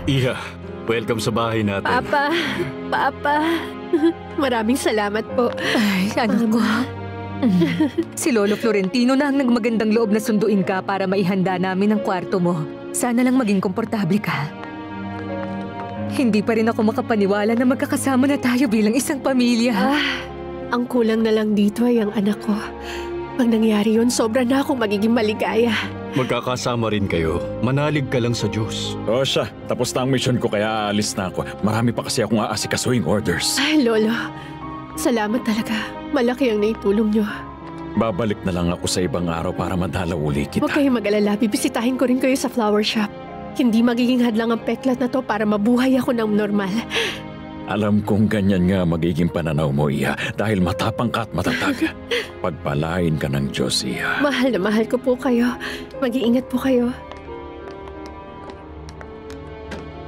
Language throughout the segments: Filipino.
Iya, welcome sa bahay natin. Papa. Maraming salamat po. Ay, anak ko. Si Lolo Florentino na ang nagmagandang loob na sunduin ka para maihanda namin ang kwarto mo. Sana lang maging komportable ka. Hindi pa rin ako makapaniwala na magkakasama na tayo bilang isang pamilya. Ang kulang na lang dito ay ang anak ko. Pag nangyari yun, sobra na akong magiging maligaya. Magkakasama rin kayo. Manalig ka lang sa Diyos. O siya, tapos na ang mission ko kaya aalis na ako. Marami pa kasi akong aasikasuing orders. Ay, Lolo. Salamat talaga. Malaki ang naitulong nyo. Babalik na lang ako sa ibang araw para madalaw uli kita. Huwag kayong mag-alala. Bibisitahin ko rin kayo sa flower shop. Hindi magiging hadlang ang peklat na to para mabuhay ako ng normal. Alam kong ganyan nga magiging pananaw mo, Iha, dahil matapang ka at matatag. Pagpalain ka ng Diyos, Iha. Mahal na mahal ko po kayo. Mag-iingat po kayo.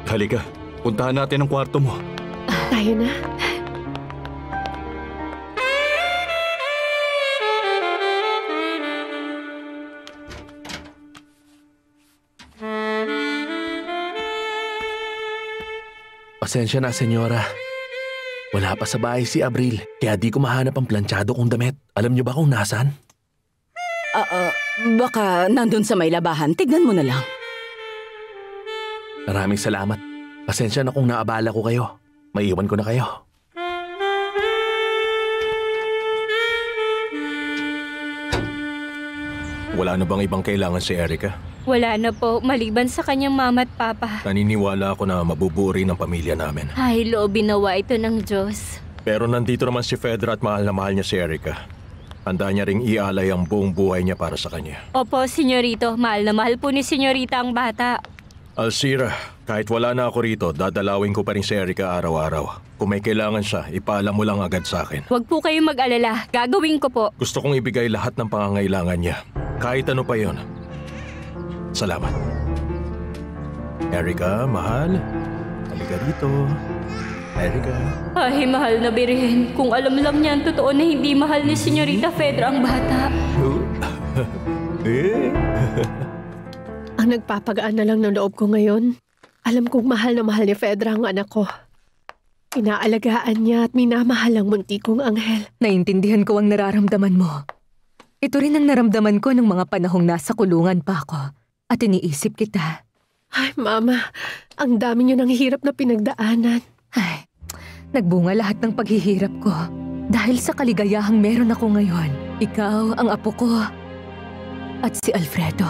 Halika, puntahan natin ang kwarto mo. Tayo na. Pasensya na, senyora. Wala pa sa bahay si Abril, kaya di ko mahanap ang planchado kong damit. Alam niyo ba kung nasan? Baka nandun sa may labahan. Tignan mo na lang. Maraming salamat. Pasensya na kung naabala ko kayo. Maiiwan ko na kayo. Wala na bang ibang kailangan si Erica? Wala na po, maliban sa kanyang mama at papa. Naniniwala ako na mabubuo rin ang pamilya namin. Ay, loob binawa ito ng Diyos. Pero nandito naman si Fedra at mahal na mahal niya si Erica. Handa niya ring ialay ang buong buhay niya para sa kanya. Opo, senyorito. Mahal na mahal po ni senyorita ang bata. Alcira, kahit wala na ako rito, dadalawin ko pa rin si Erica araw-araw. Kung may kailangan siya, ipaalam mo lang agad sa akin. Huwag po kayong mag-alala. Gagawin ko po. Gusto kong ibigay lahat ng pangangailangan niya. Kahit ano pa yon. Salamat. Erica, mahal. Halika rito. Erica. Ay, mahal na Birhen. Kung alam lang niya ang totoo na hindi mahal ni senyorita Fedra ang bata. Ang nagpapagaan na lang ng loob ko ngayon. Alam kong mahal na mahal ni Fedra ang anak ko. Inaalagaan niya at minamahal ang munti kong anghel. Naintindihan ko ang nararamdaman mo. Ito rin ang naramdaman ko ng mga panahong nasa kulungan pa ako. At iniisip kita. Ay, Mama, ang dami niyo ng hirap na pinagdaanan. Ay, nagbunga lahat ng paghihirap ko. Dahil sa kaligayahang meron ako ngayon. Ikaw, ang apo ko, at si Alfredo.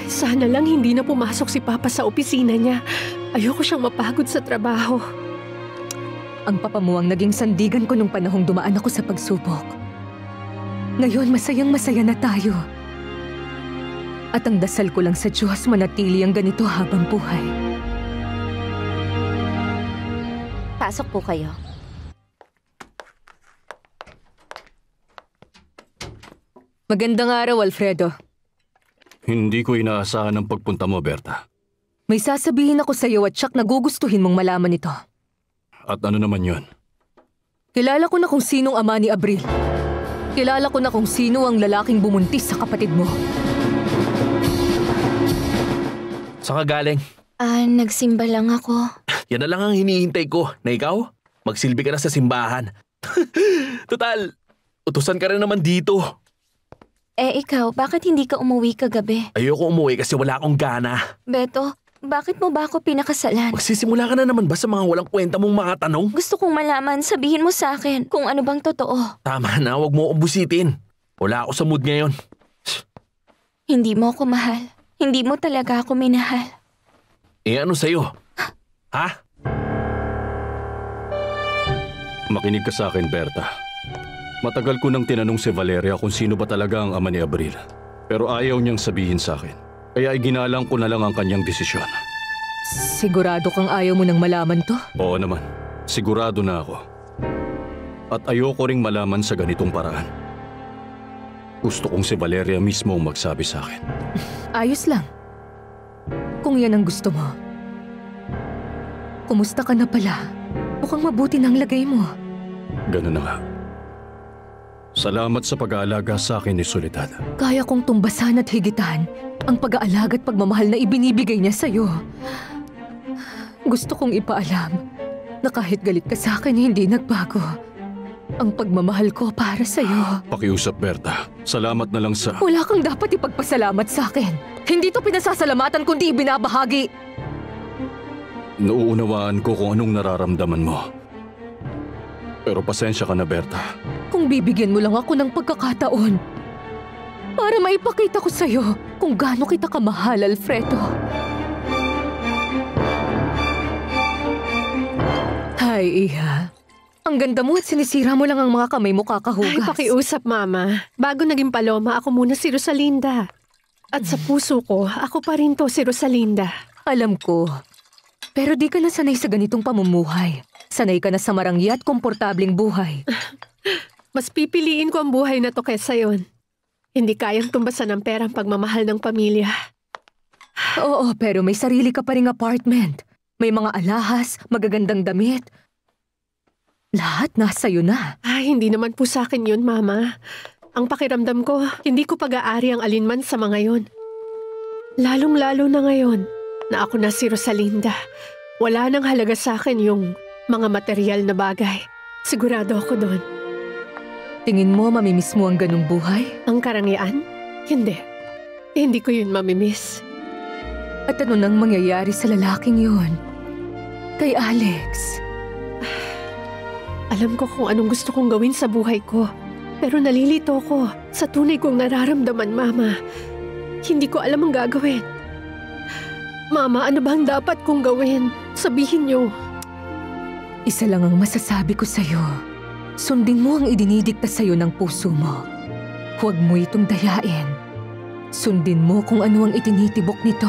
Sana lang hindi na pumasok si Papa sa opisina niya. Ayoko siyang mapagod sa trabaho. Ang papa mo ang naging sandigan ko nung panahong dumaan ako sa pagsubok. Ngayon, masayang masaya na tayo. At ang dasal ko lang sa Diyos manatili ang ganito habang buhay. Pasok po kayo. Magandang araw, Alfredo. Hindi ko inaasahan ang pagpunta mo, Berta. May sasabihin ako sa iyo at siyak nagugustuhin mong malaman ito. At ano naman yon? Kilala ko na kung sinong ama ni Abril. Kilala ko na kung sino ang lalaking bumuntis sa kapatid mo. Saan ka galing? Nagsimba lang ako. Yan na lang ang hinihintay ko, na ikaw, magsilbi ka na sa simbahan. Total, utusan ka rin naman dito. Ikaw, bakit hindi ka umuwi kagabi? Ayoko umuwi kasi wala akong gana. Beto, bakit mo ba ako pinakasalan? Magsisimula ka na naman ba sa mga walang kwenta mong mga tanong? Gusto kong malaman, sabihin mo sa akin kung ano bang totoo. Tama na, wag mo akong busitin. Wala ako sa mood ngayon. Hindi mo ako mahal. Hindi mo talaga ako minahal. Ano sa'yo? Ha? Makinig ka sa akin, Berta. Matagal ko nang tinanong si Valeria kung sino ba talaga ang ama ni Abril. Pero ayaw niyang sabihin sa akin. Kaya iginalang ko na lang ang kanyang desisyon. Sigurado kang ayaw mo nang malaman to? Oo naman. Sigurado na ako. At ayoko ring malaman sa ganitong paraan. Gusto kong si Valeria mismo ang magsabi sa akin. Ayos lang. Kung yan ang gusto mo. Kumusta ka na pala? Mukhang mabuti ng lagay mo. Ganun na nga. Salamat sa pag-aalaga sa akin ni Soledad. Kaya kong tumbasan at higitan ang pag-aalaga at pagmamahal na ibinibigay niya sa'yo. Gusto kong ipaalam na kahit galit ka sa akin, hindi nagbago ang pagmamahal ko para sa'yo. Pakiusap, Berta. Salamat na lang sa... Wala kang dapat ipagpasalamat sa akin. Hindi to pinasasalamatan kundi ibinabahagi. Nauunawaan ko kung anong nararamdaman mo. Pero pasensya ka na, Berta. Kung bibigyan mo lang ako ng pagkakataon para maipakita ko sa'yo kung gaano kita kamahal, Alfredo. Hi, Iha. Ang ganda mo at sinisira mo lang ang mga kamay mo kakahugas. Ay, pakiusap, Mama. Bago naging Paloma, ako muna si Rosalinda. At sa puso ko, ako pa rin to si Rosalinda. Alam ko. Pero di ka na sanay sa ganitong pamumuhay. Sanay ka na sa marangya at komportabling buhay. Mas pipiliin ko ang buhay na to kaysa yon. Hindi kayang tumbasan ng perang pagmamahal ng pamilya. Oo, pero may sarili ka pa ring apartment. May mga alahas, magagandang damit. Lahat nasa iyo na. Ay, hindi naman po sa akin yun, Mama. Ang pakiramdam ko, hindi ko pag-aari ang alinman sa mga yon. Lalong-lalo na ngayon na ako na si Rosalinda. Wala nang halaga sa akin yung mga material na bagay. Sigurado ako doon. Tingin mo mamimiss mo ang ganung buhay? Ang karangyaan? Hindi. Hindi ko yun mamimiss. At ano nang mangyayari sa lalaking yun? Kay Alex? Alam ko kung anong gusto kong gawin sa buhay ko. Pero nalilito ko sa tunay kong nararamdaman, Mama. Hindi ko alam ang gagawin. Mama, ano ba ang dapat kong gawin? Sabihin niyo. Isa lang ang masasabi ko sa'yo. Sundin mo ang idinidikta sa'yo ng puso mo. Huwag mo itong dayain. Sundin mo kung ano ang itinitibok nito.